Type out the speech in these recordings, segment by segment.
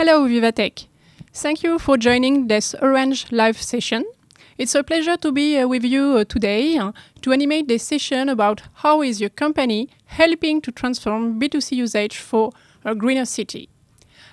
Hello Vivatech. Thank you for joining this Orange live session. It's a pleasure to be with you today to animate this session about how is your company helping to transform B2C usage for a greener city.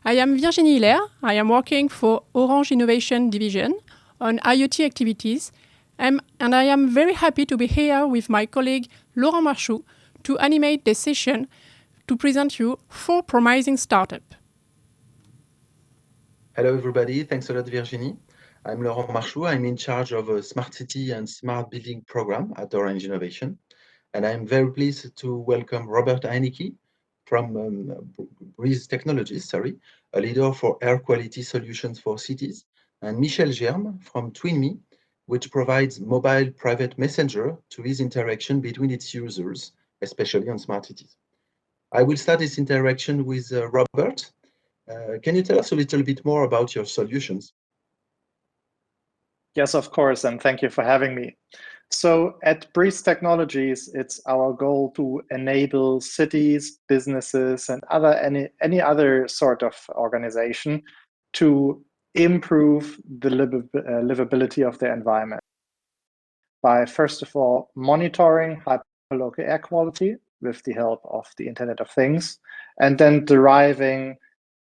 I am Virginie Hilaire. I am working for Orange Innovation Division on IoT activities, and I am very happy to be here with my colleague Laurent Marchou to animate this session to present you 4 promising startups. Hello, everybody. Thanks a lot, Virginie. I'm Laurent Marchou. I'm in charge of a smart city and smart building program at Orange Innovation. And I'm very pleased to welcome Robert Heinecke from Breeze Technologies, a leader for air quality solutions for cities, and Michel Germe from Twinme, which provides mobile private messenger to ease interaction between its users, especially on smart cities. I will start this interaction with Robert. Can you tell us a little bit more about your solutions? Yes, of course, and thank you for having me. So at Breeze Technologies, it's our goal to enable cities, businesses, and any other sort of organization to improve the livability of their environment by, first of all, monitoring hyperlocal air quality with the help of the Internet of Things, and then deriving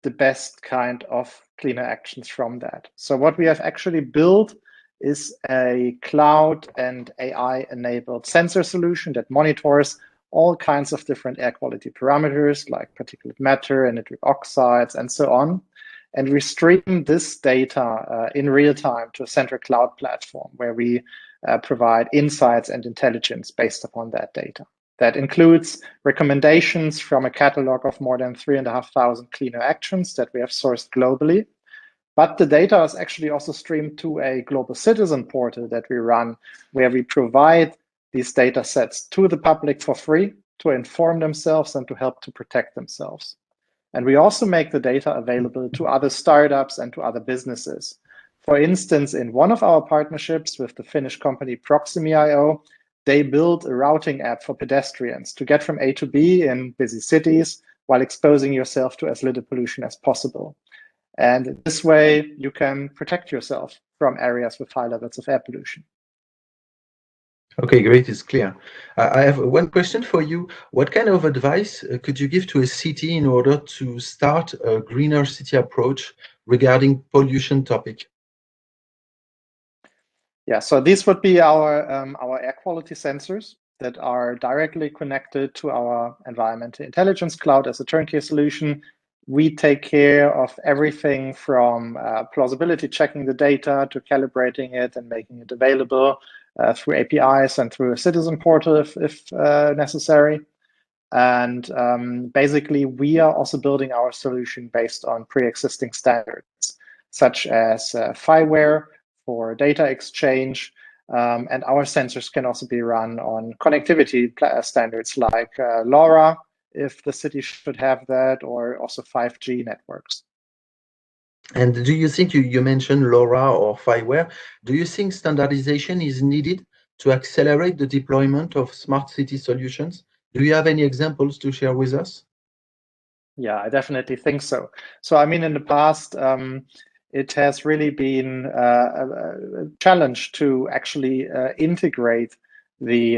the best kind of cleaner actions from that. So what we have actually built is a cloud and AI-enabled sensor solution that monitors all kinds of different air quality parameters like particulate matter and nitric oxides and so on. And we stream this data in real time to a central cloud platform where we provide insights and intelligence based upon that data. That includes recommendations from a catalog of more than 3,500 cleaner actions that we have sourced globally. But the data is actually also streamed to a global citizen portal that we run, where we provide these data sets to the public for free to inform themselves and to help to protect themselves. And we also make the data available to other startups and to other businesses. For instance, in one of our partnerships with the Finnish company Proximi.io, they built a routing app for pedestrians to get from A to B in busy cities while exposing yourself to as little pollution as possible. And this way, you can protect yourself from areas with high levels of air pollution. Okay, great. It's clear. I have one question for you. What kind of advice could you give to a city in order to start a greener city approach regarding pollution topic? Yeah, so these would be our air quality sensors that are directly connected to our environmental intelligence cloud as a turnkey solution. We take care of everything from plausibility checking the data to calibrating it and making it available through APIs and through a citizen portal if necessary. And basically, we are also building our solution based on pre-existing standards, such as FIWare for data exchange. And our sensors can also be run on connectivity standards like LoRa, if the city should have that, or also 5G networks. And do you think, you mentioned LoRa or FIWare, do you think standardization is needed to accelerate the deployment of smart city solutions? Do you have any examples to share with us? Yeah, I definitely think so. So, I mean, in the past, it has really been a challenge to actually integrate the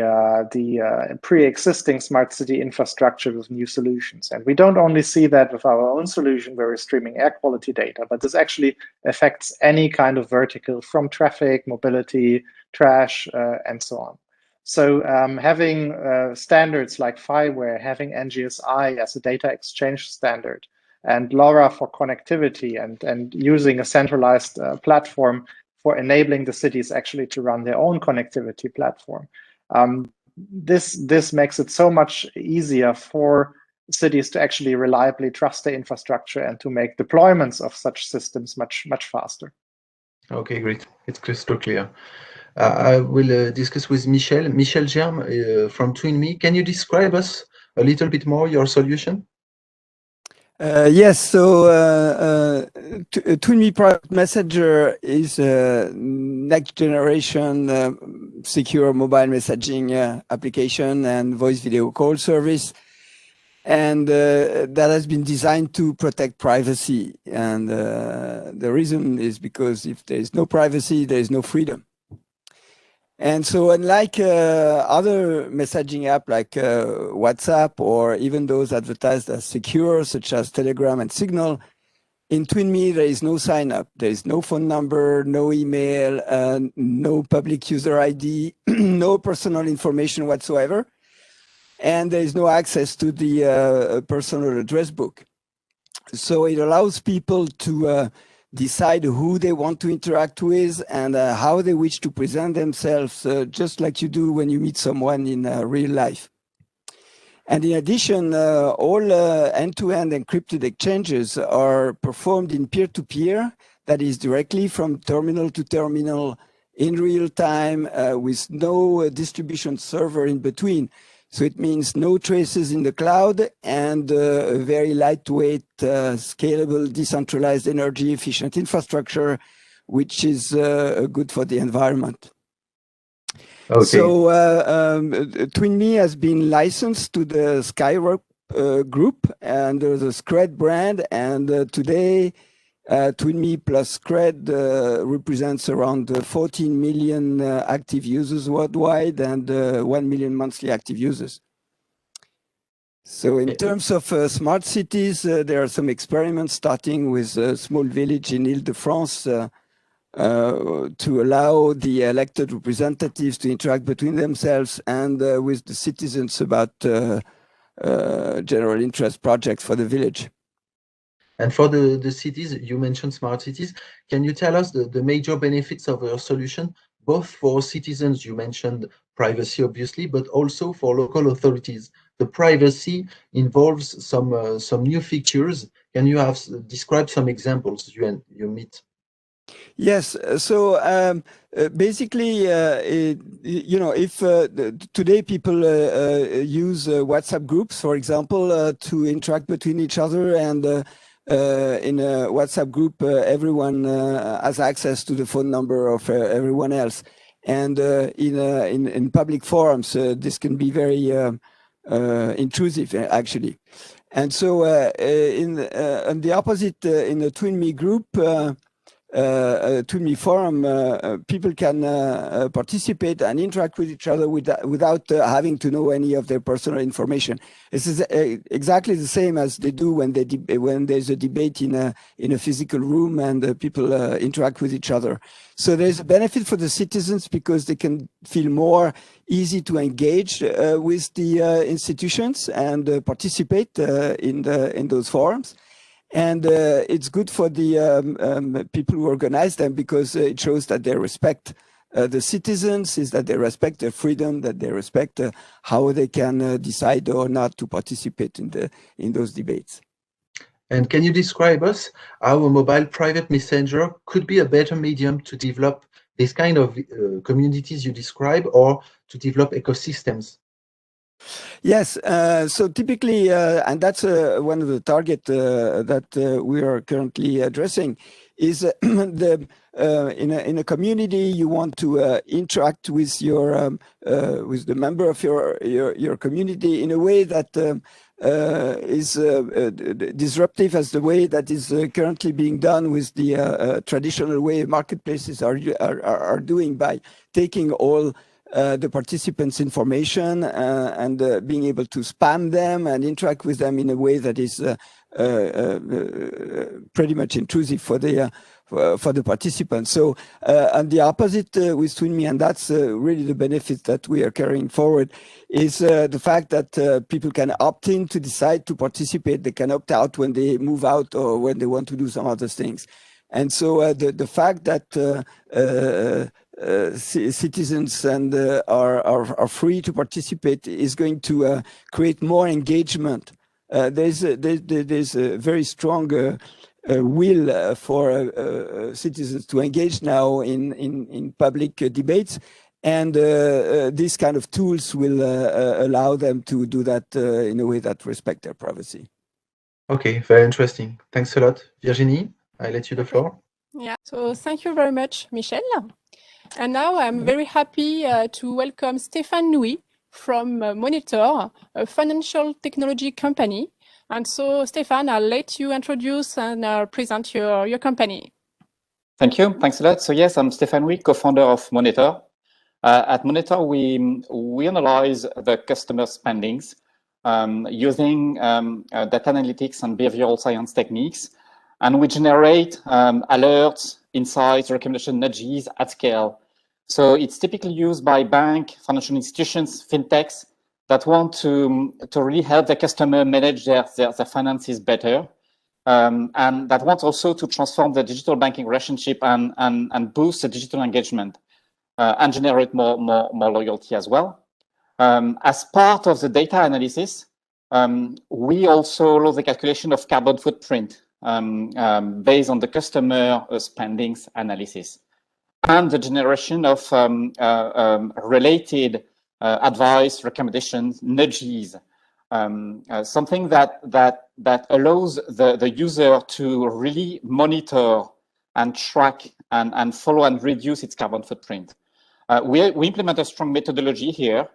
pre-existing smart city infrastructure with new solutions. And we don't only see that with our own solution where we're streaming air quality data, but this actually affects any kind of vertical from traffic, mobility, trash, and so on. So having standards like FIWare, having NGSI as a data exchange standard, and LoRa for connectivity, and using a centralized platform for enabling the cities actually to run their own connectivity platform. This makes it so much easier for cities to actually reliably trust their infrastructure and to make deployments of such systems much faster. Okay, great. It's crystal clear. I will discuss with Michel Germe from Twinme. Can you describe us a little bit more your solution? Yes, so Twinme Private Messenger is a next generation secure mobile messaging application and voice video call service. and that has been designed to protect privacy. And the reason is because if there is no privacy, there is no freedom. And so unlike other messaging apps like WhatsApp or even those advertised as secure, such as Telegram and Signal, in Twinme, there is no sign up. There is no phone number, no email, no public user ID, no personal information whatsoever. And there is no access to the personal address book. So it allows people to decide who they want to interact with and how they wish to present themselves, just like you do when you meet someone in real life. And in addition, all end-to-end encrypted exchanges are performed in peer-to-peer, that is directly from terminal to terminal in real time with no distribution server in between. So it means no traces in the cloud and a very lightweight, scalable, decentralized, energy-efficient infrastructure, which is good for the environment. Okay. So Twinme has been licensed to the Skywork group under the Scred brand, and today Twinme plus Scred represents around 14 million active users worldwide and 1 million monthly active users. So in terms of smart cities, there are some experiments starting with a small village in Ile-de-France to allow the elected representatives to interact between themselves and with the citizens about general interest projects for the village. And for the cities, you mentioned smart cities. Can you tell us the major benefits of your solution, both for citizens, you mentioned privacy, obviously, but also for local authorities? The privacy involves some new features. Can you describe some examples you meet? Yes. So basically, if today people use WhatsApp groups, for example, to interact between each other, and in a WhatsApp group, everyone has access to the phone number of everyone else. And in public forums, this can be very intrusive, actually. And so on the opposite, in the Twinme group, Twinme forum, people can participate and interact with each other without having to know any of their personal information. This is exactly the same as they do when there's a debate in a physical room and people interact with each other. So there's a benefit for the citizens because they can feel more easy to engage with the institutions and participate in those forums. And it's good for the people who organize them because it shows that they respect the citizens, is that they respect their freedom, that they respect how they can decide or not to participate in those debates. And can you describe us how a mobile private messenger could be a better medium to develop this kind of communities you describe, or to develop ecosystems? Yes, so typically, and that's one of the targets that we are currently addressing, is in a community you want to interact with with the member of your community in a way that is disruptive as the way that is currently being done with the traditional way marketplaces are doing, by taking all the participants' information and being able to spam them and interact with them in a way that is pretty much intrusive for the participants. So, and the opposite with Twinme, and that's really the benefit that we are carrying forward, is the fact that people can opt in to decide to participate. They can opt out when they move out or when they want to do some other things. And so the fact that citizens and are free to participate is going to create more engagement. There's a very strong will for citizens to engage now in public debates, and these kind of tools will allow them to do that in a way that respects their privacy. Okay, very interesting. Thanks a lot, Virginie. I let you the floor. Yeah, so thank you very much, Michel. And now I'm very happy to welcome Stéphane Nouy, from Moneythor, a financial technology company. And so, Stefan, I'll let you introduce and present your company. Thank you. Thanks a lot. So yes, I'm Stefan Wick, co-founder of Moneythor. At Moneythor, we analyze the customer spendings using data analytics and behavioral science techniques, and we generate alerts, insights, recommendation nudges at scale. So it's typically used by bank, financial institutions, fintechs that want to really help the customer manage their finances better. And that wants also to transform the digital banking relationship and boost the digital engagement and generate more loyalty as well. As part of the data analysis, we also allow the calculation of carbon footprint based on the customer spendings analysis and the generation of related advice, recommendations, nudges. Something that allows the user to really monitor and track and follow and reduce its carbon footprint. We implement a strong methodology here.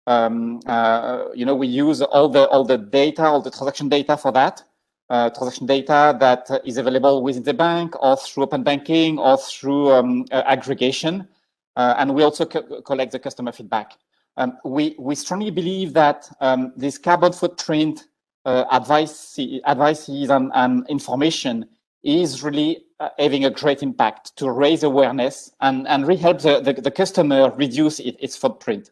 We use all the data, all the transaction data for that. Transaction data that is available within the bank or through open banking or through aggregation. And we also collect the customer feedback. We strongly believe that this carbon footprint advices and information is really having a great impact to raise awareness and really help the customer reduce its footprint.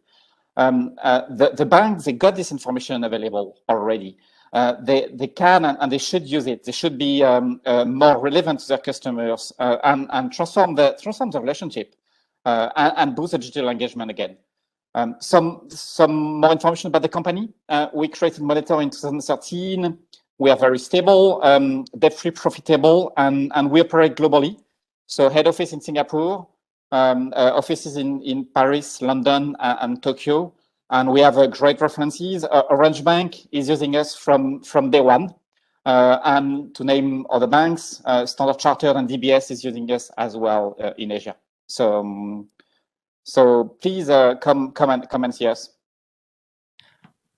The banks, they got this information available already. They can and they should use it. They should be more relevant to their customers and transform the relationship and boost the digital engagement again. Some more information about the company. We created Moneythor in 2013. We are very stable, debt-free, profitable, and we operate globally. So head office in Singapore, offices in Paris, London, and Tokyo. And we have great references. Orange Bank is using us from day one. And to name other banks, Standard Chartered and DBS is using us as well in Asia. So please come and see us.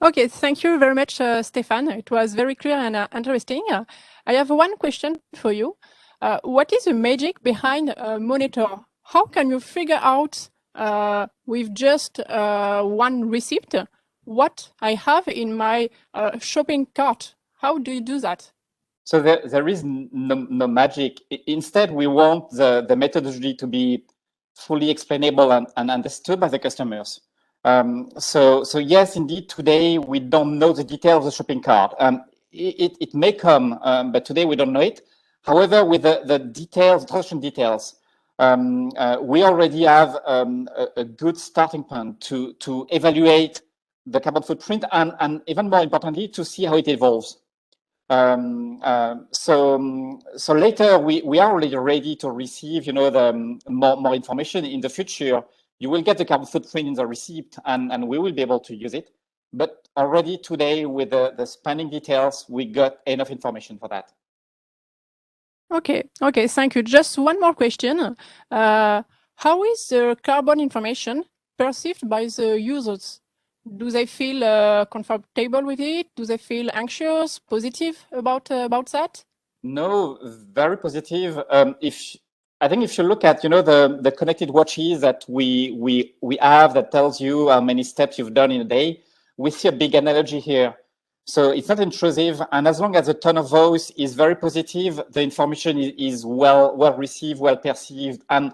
Okay, thank you very much, Stefan. It was very clear and interesting. I have one question for you. What is the magic behind Moneythor? How can you figure out with just one receipt what I have in my shopping cart? How do you do that? So there is no magic. Instead, we want the methodology to be fully explainable and understood by the customers. So yes, indeed, today we don't know the details of the shopping cart. It may come, but today we don't know it. However, with the details, transaction details, we already have a good starting point to evaluate the carbon footprint and even more importantly, to see how it evolves. So later we are already ready to receive, the more information in the future. You will get the carbon footprint in the receipt and we will be able to use it. But already today with the spending details, we got enough information for that. Okay, thank you. Just one more question. How is the carbon information perceived by the users? Do they feel comfortable with it? Do they feel anxious, positive about that? No, very positive. I think if you look at the connected watches that we have that tells you how many steps you've done in a day, we see a big analogy here. So it's not intrusive, and as long as the tone of voice is very positive, the information is well received, well perceived, and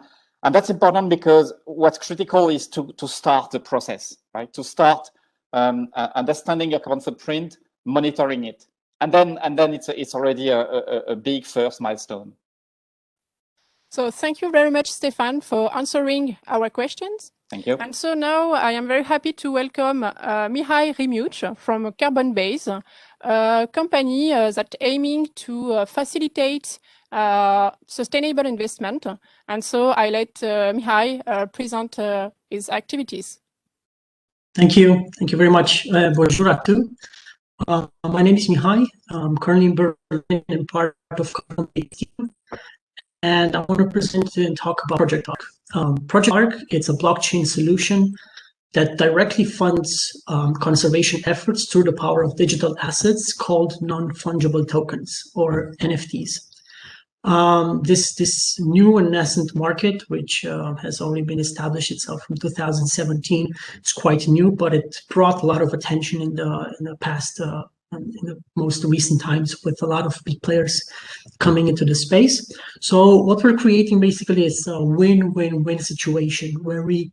that's important because what's critical is to start the process, right? To start understanding your carbon footprint, monitoring it, and then it's already a big first milestone. So thank you very much, Stefan, for answering our questions. Thank you. And so now I am very happy to welcome Mihai Rimiuc from Carbonbase, a company that aiming to facilitate sustainable investment. And so I let Mihai present his activities. Thank you. Thank you very much. Bonjour à tous. My name is Mihai. I'm currently in Berlin and part of Carbonbase team. And I want to present and talk about Projectwork. Projectwork, it's a blockchain solution that directly funds conservation efforts through the power of digital assets called non-fungible tokens, or NFTs. This new and nascent market, which has only been established itself from 2017, it's quite new, but it brought a lot of attention in the past, in the most recent times, with a lot of big players coming into the space. So what we're creating basically is a win-win-win situation where we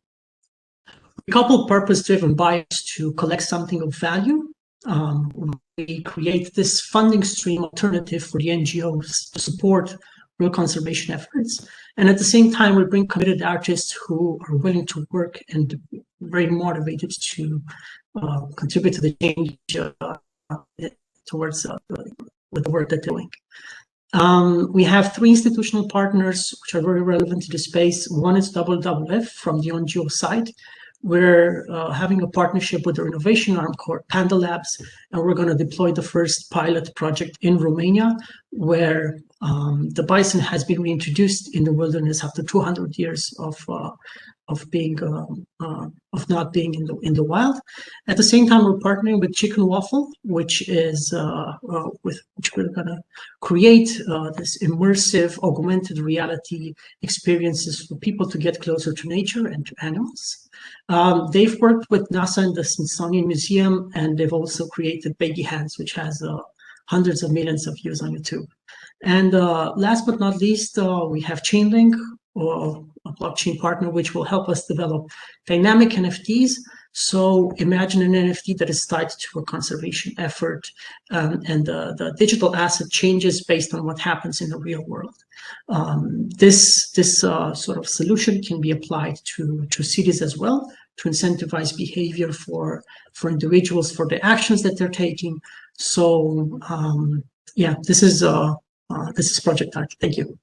couple purpose-driven buyers to collect something of value. We create this funding stream alternative for the NGOs to support real conservation efforts. And at the same time, we bring committed artists who are willing to work and very motivated to contribute to the change towards with the work that they're doing. We have 3 institutional partners which are very relevant to the space. One is WWF from the NGO side. We're having a partnership with their innovation arm called Panda Labs, and we're going to deploy the first pilot project in Romania, where the bison has been reintroduced in the wilderness after 200 years of not being in the wild. At the same time, we're partnering with Chicken Waffle, which is which we're going to create this immersive augmented reality experiences for people to get closer to nature and to animals. They've worked with NASA and the Smithsonian Museum, and they've also created Baby Hands, which has hundreds of millions of views on YouTube. And last but not least, we have Chainlink, or a blockchain partner, which will help us develop dynamic NFTs. So imagine an NFT that is tied to a conservation effort, and the digital asset changes based on what happens in the real world. This sort of solution can be applied to cities as well, to incentivize behavior for individuals for the actions that they're taking. So yeah, this is Project Art. Thank you.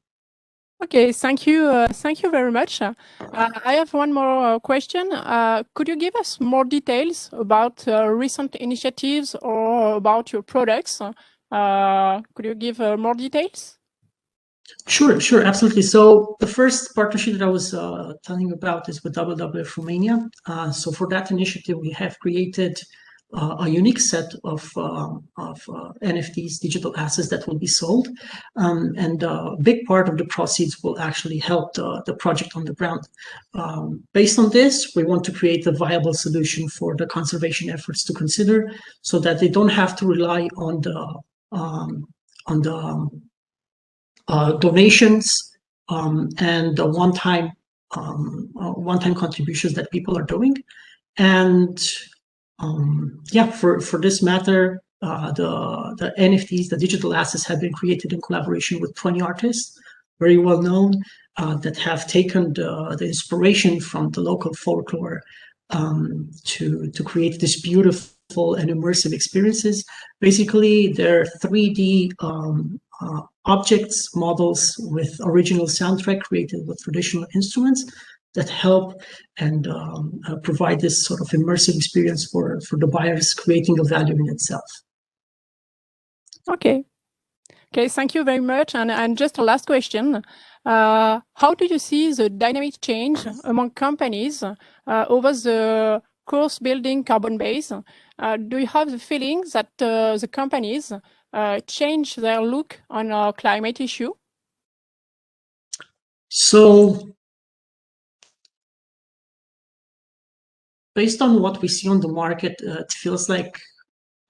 Okay, thank you very much. I have one more question. Could you give us more details about recent initiatives or about your products? Could you give more details? Sure, absolutely. So the first partnership that I was telling you about is with WWF Romania. So for that initiative, we have created a unique set of NFTs, digital assets that will be sold. And a big part of the proceeds will actually help the project on the ground. Based on this, we want to create a viable solution for the conservation efforts to consider, so that they don't have to rely on the donations and the one-time contributions that people are doing. And yeah, for this matter, the NFTs, the digital assets, have been created in collaboration with 20 artists, very well known, that have taken the inspiration from the local folklore to create this beautiful and immersive experiences. Basically, they're 3D objects, models with original soundtrack created with traditional instruments that help and provide this sort of immersive experience for the buyers, creating a value in itself. Okay, thank you very much. And just a last question. How do you see the dynamic change among companies over the course building Carbonbase? Do you have the feeling that the companies change their look on a climate issue? So, based on what we see on the market, it feels like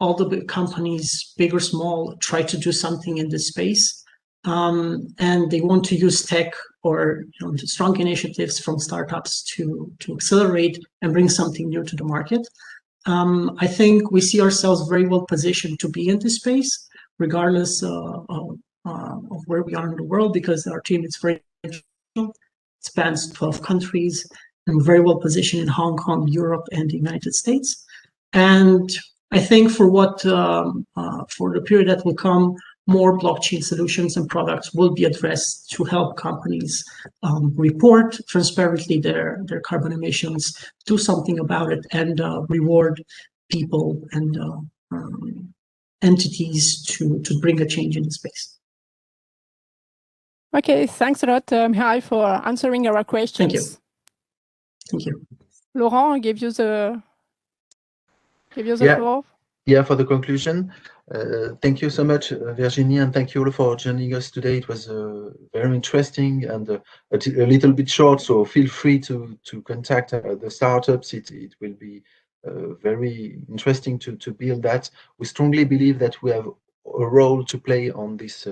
all the big companies, big or small, try to do something in this space. And they want to use tech or strong initiatives from startups to accelerate and bring something new to the market. I think we see ourselves very well positioned to be in this space, regardless of where we are in the world, because our team is very international. It spans 12 countries, and very well positioned in Hong Kong, Europe, and the United States. And I think for the period that will come, more blockchain solutions and products will be addressed to help companies report transparently their carbon emissions, do something about it, and reward people and entities to bring a change in the space. Okay, thanks a lot, Mihai, for answering our questions. Thank you. Laurent, I give you the floor. Yeah, for the conclusion, thank you so much, Virginie, and thank you all for joining us today. It was very interesting and a little bit short, so feel free to contact the startups. It will be very interesting to build that. We strongly believe that we have a role to play on this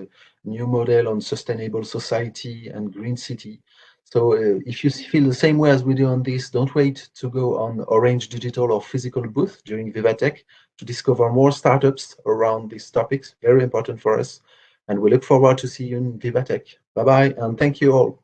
new model on sustainable society and green city. So if you feel the same way as we do on this, don't wait to go on Orange digital or physical booth during Vivatech to discover more startups around these topics. Very important for us. And we look forward to see you in Vivatech. Bye-bye, and thank you all.